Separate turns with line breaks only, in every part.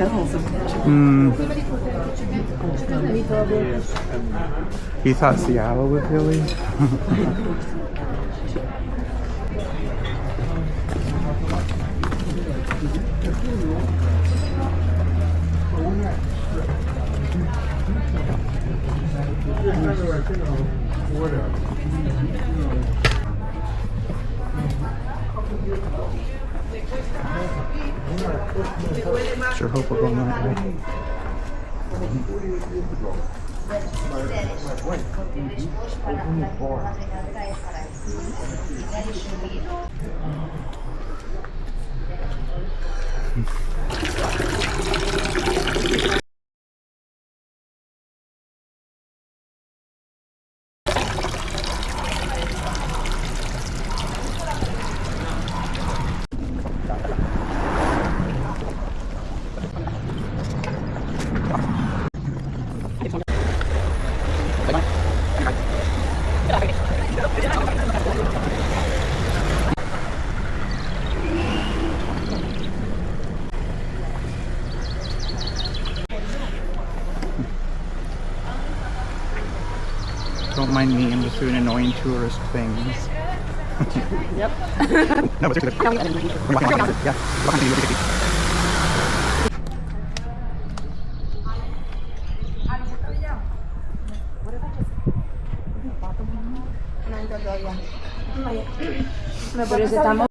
hills.
You thought Seattle was hilly? Sure hope we're going that way. Don't mind me, I'm just doing annoying tourist things.
Yep.
No, but seriously, we're walking around. Yeah, we're walking to the
Pero estamos...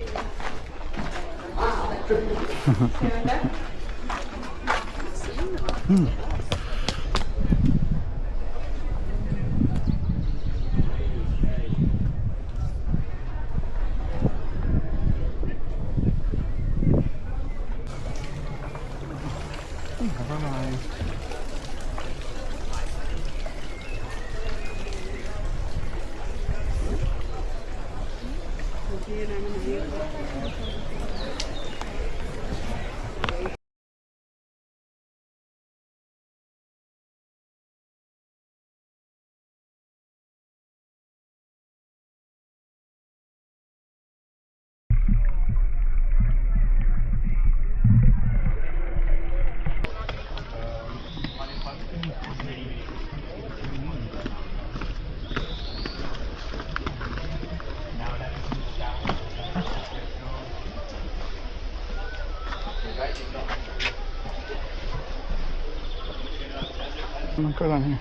Go down here.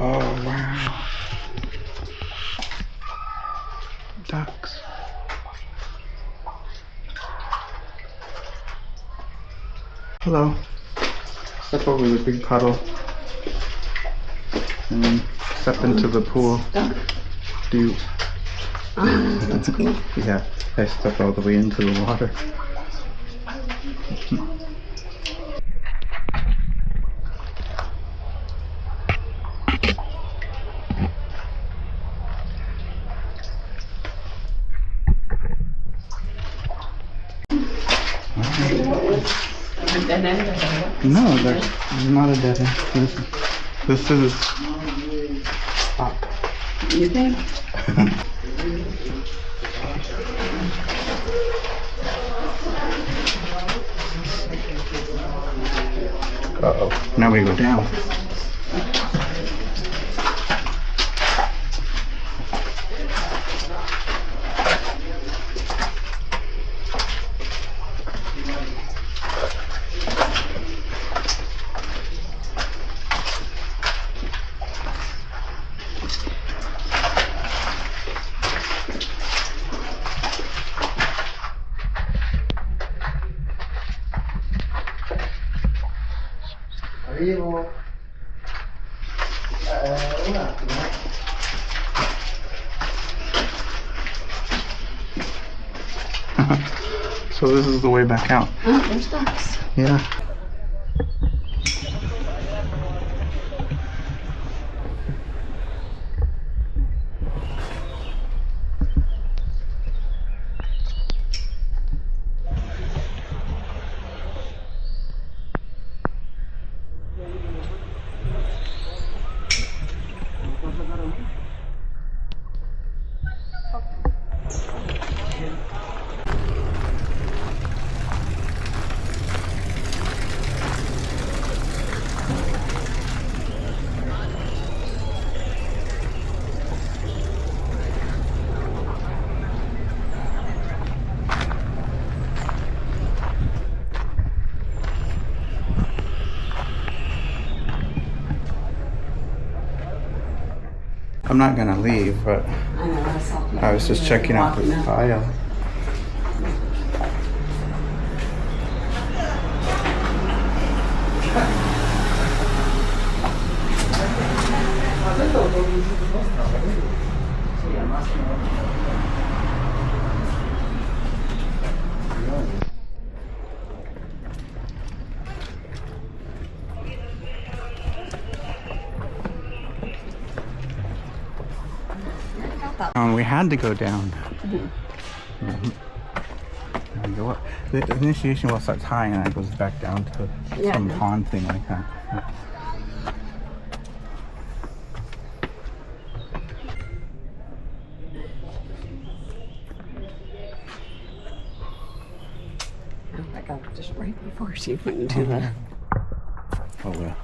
Oh wow. Ducks. Hello. Step over the big puddle and then step into the pool. Do That's cool.
yeah, I stepped all the way into the water. No, there's not a dead end. This is up.
You think?
Uh-oh. Now we go down. So this is the way back out.
Oh, there's ducks.
Yeah. I'm not gonna leave, but
I know, I saw people
I was just checking out the
walking up.
file. And we had to go down. And go up. The initiation well starts high and it goes back down to some pond thing like that.
I got it just right before she went into the.
Oh well.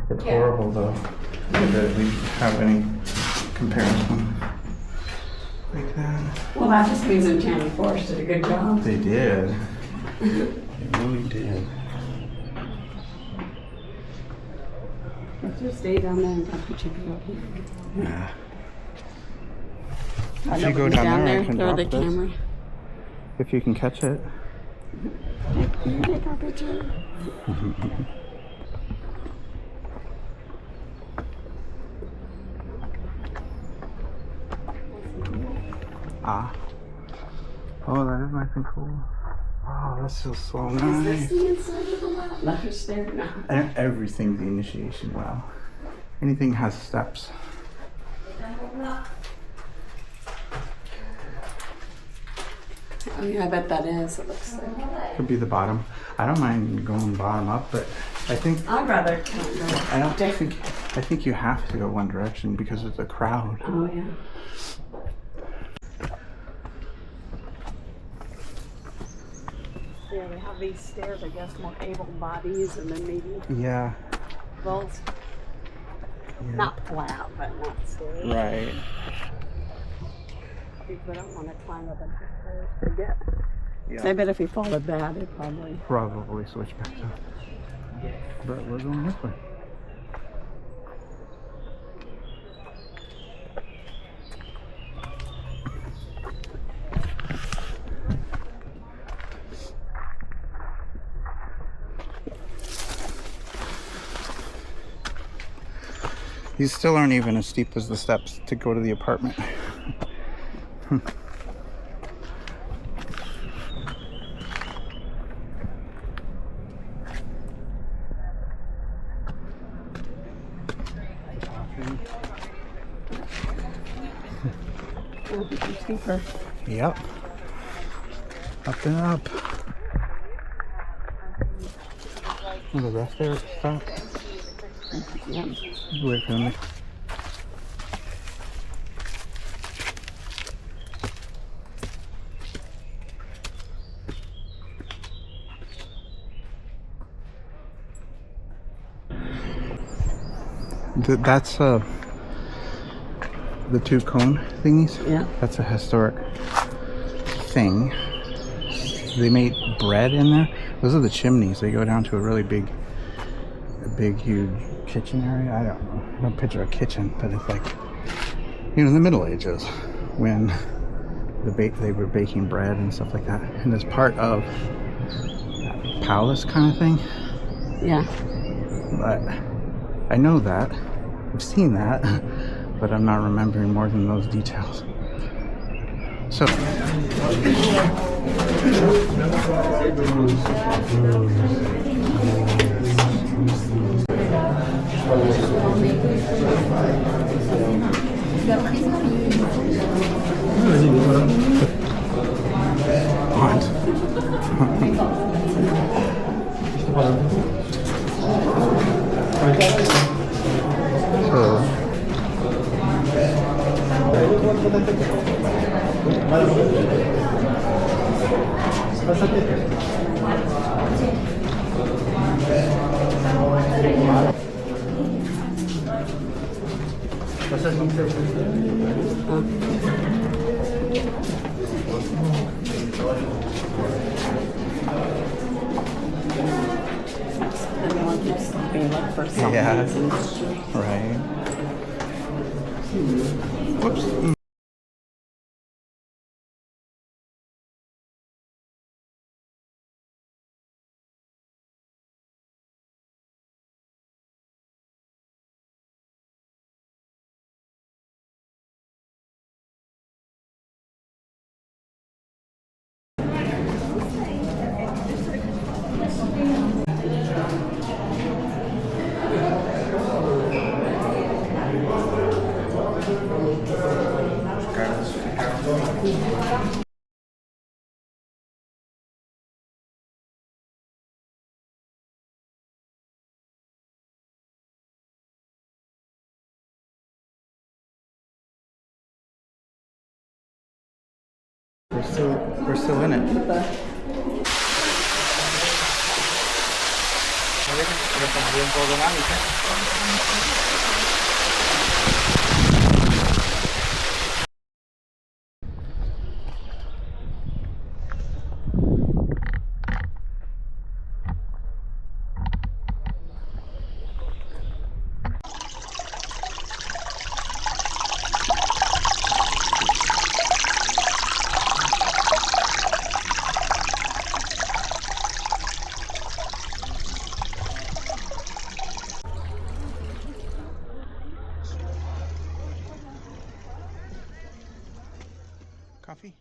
It's horrible though that we have any comparison like that.
Well, that just means Enchanted Forest did a good job.
They did. They really did.
Let's just stay down there and talk to you out here.
Yeah.
I
If
know
you go
we'll be
down there, I can
throw
drop
the
this.
camera.
If you can catch it.
Take our picture.
Ah. Oh, that is nice and cool. Oh, that's so
Is
nice.
this the inside of the well? Let her stare now.
Everything's the initiation well. Anything has steps.
Oh yeah, I bet that is. It looks like.
Could be the bottom. I don't mind going bottom up, but I think
I'd rather go.
I think you have to go one direction because of the crowd.
Oh yeah. Yeah, they have these stairs, I guess, more able bodies, and then maybe
Yeah.
those not flat, but not stairs.
Right.
People don't want to climb up and forget.
Yeah.
So I bet if he followed that, it'd probably.
Probably switch back up. But we're going this way. These still aren't even as steep as the steps to go to the apartment.
Steeper.
Yep. Up and up. Oh, the rest there stop.
Yep.
Wait for them. That's the two cone thingies.
Yeah.
That's a historic thing. They made bread in there. Those are the chimneys. They go down to a really big, huge kitchen area. I don't know. I don't picture a kitchen, but it's like, in the Middle Ages when they were baking bread and stuff like that. And it's part of that palace kind of thing.
Yeah.
But I know that. I've seen that. But I'm not remembering more than those details. So.
Everyone keeps stopping like for some
Yeah.
reason.
Right. Whoops. We're still in it. Coffee?